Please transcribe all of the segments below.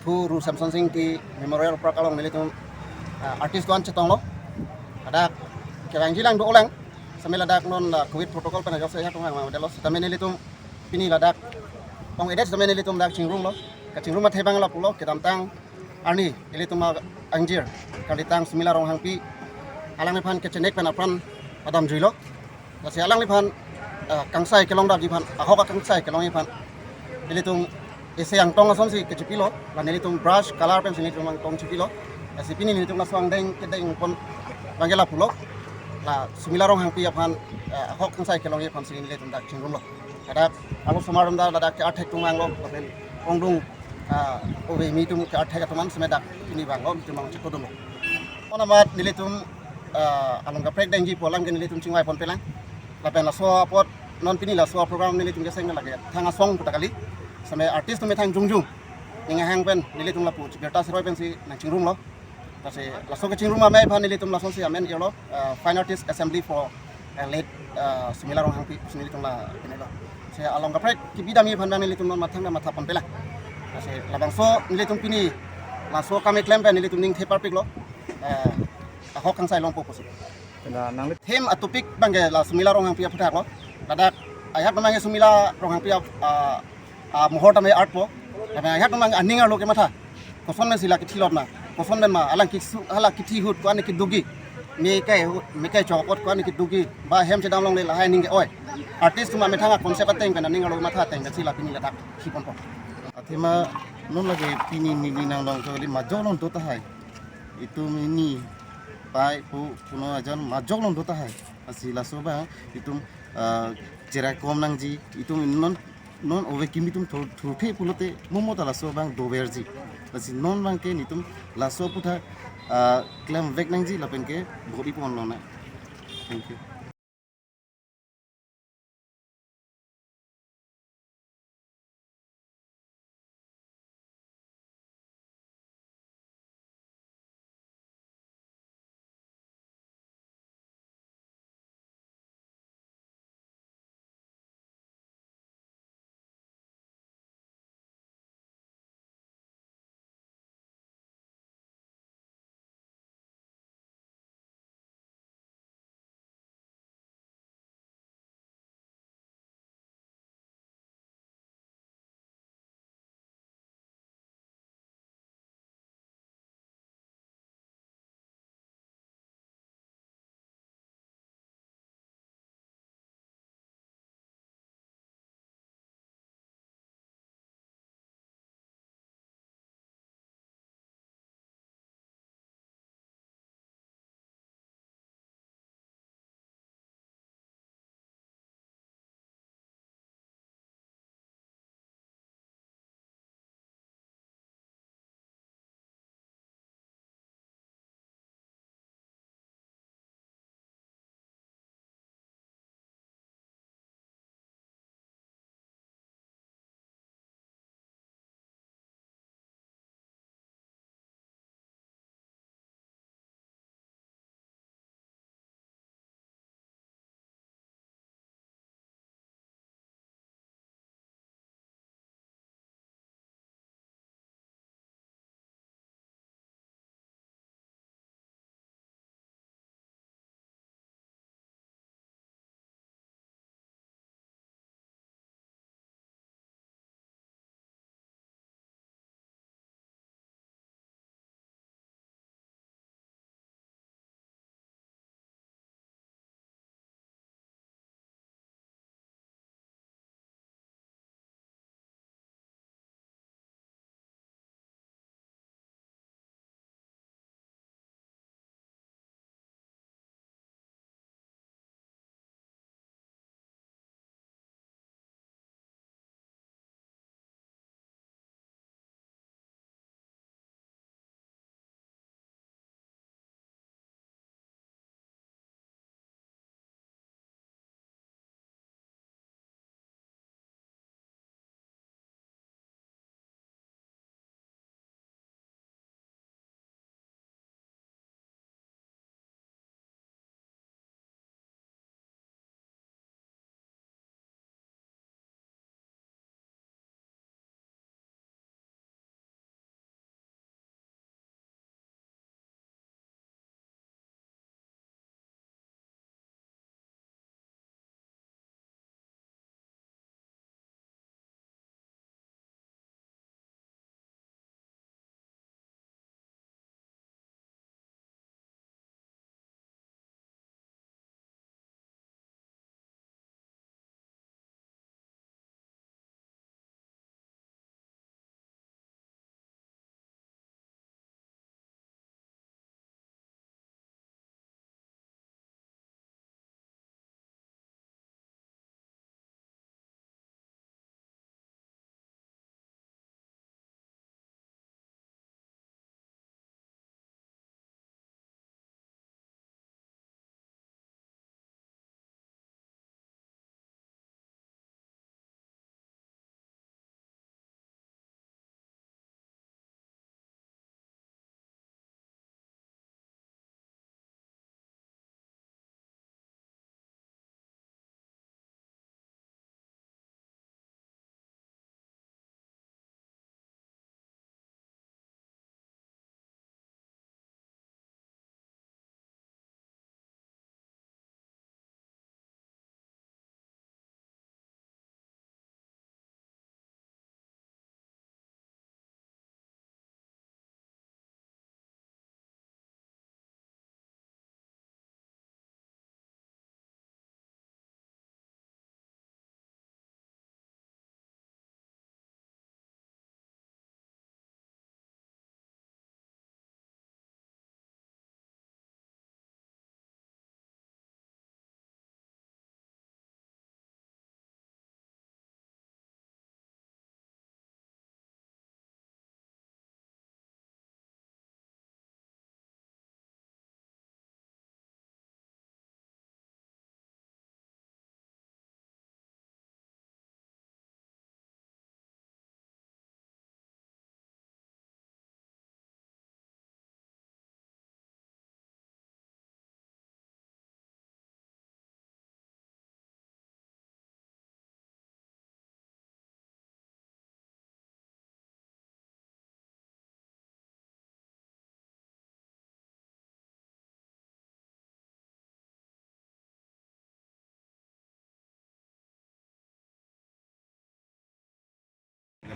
Ibu Ru Samson Singh ki Memorial Park along nilitum artis tuan cetong lo ada kerang jilang do orang sambil ada non COVID protokol pada jauh saya tungang mau delos tapi nilitum pini ladak pong edet sambil nilitum dak cingrum lo ke cingrum mat hebang la pulo kita tang arni nilitum anjir kali tang semila rong hangpi alang lepan ke cenek penapran adam jilo nasi alang lepan kangsai kelong dap jipan ahok kangsai kelong jipan nilitum ese yang tong ason si kecipilo la nilitum brush color pen sini tumang tong cipilo ese pini nilitum la swang deng kedeng pon bangela pulo la semila rong hangpi apan ahok kangsai kelong jipan sini nilitum dak cingrum lo ada alo samarum da ke athek tumang lo ben ongdung obe mitum ke athek teman semedak ini bang lo tumang cikodum lo ona mat nilitum along ka prek dengji polang ke nilitum cingwai pon pelang la pen la so apot non pini la so program nilitum geseng lagi thanga song putakali sampai artis tu metang jungjung inga hang pen nilitum la pu gerta seroi pen si nang cingrum lo kasi laso ke cingrum ame pan nilitum la si amen yo lo fine artist assembly for late semila rong hangpi nilitum la penelo saya along ka prek ki bidami pan bang nilitum non matang na mata pon pela kasi labang so nilitum pini la so kami klem pen nilitum ning thepar pik lo ahok kang sai long po posi nang them atopik bangge la semila rong hangpi phatak lo ladak ayat namange semila rong hangpi mohor tamai art po tapi ayat namang aningar lo ke mata koson men sila kithilot na koson men ma alang kisu hala kithi hut ko ani kidugi me kai chokot ko ani kidugi ba hem che damlong le la hai ning oi artist ma methanga concept ateng kan aningar lo mata teng sila pini ladak khipon po athema non lage pini ni nang long so li majolon to ta hai itu mini pai pu puno ajan majolon to ta hai asila soba itu jerai kom nang ji itu non ove kimi tum thurthe pulote momo tala so bang doberji basi non bang ke nitum la so putha klam vek nang ji lapen ke bodi pon lona thank you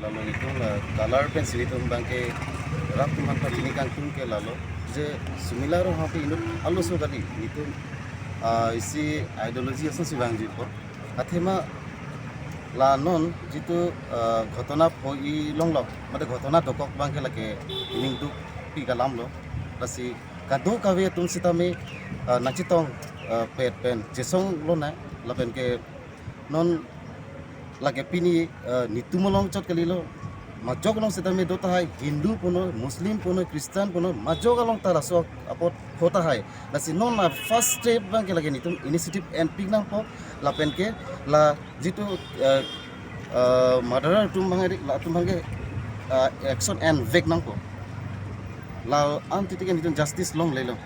lalu itu lah color pencil itu bangke rak tuman pati ni kangkung ke lalu je similar hapi inut alus kali itu isi ideologi asan si bang jipo athema la non jitu ঘটনা poi longlok made ঘটনা dokok bangke lake ining duk pi kalam lo lasi kado kawe tum sitame nachitong pet pen jesong lo na lapen ke non lage pini nitumolong chot kalilo majok long sitame dota hai hindu puno muslim puno kristen puno majok along tarasok apot hota hai lasi non na first step bangke lage nitum initiative and pig nang po lapen ke la jitu murderer tum bangari la tum bangke action and vek nang po la anti tiken nitum justice long lelo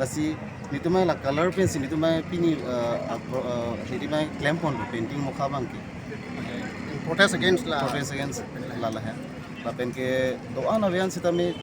lasi nitumai la color pencil nitumai pini nitumai claim pon painting mokha bangke protest against la protest against lala hai lapen ke doan avian sitame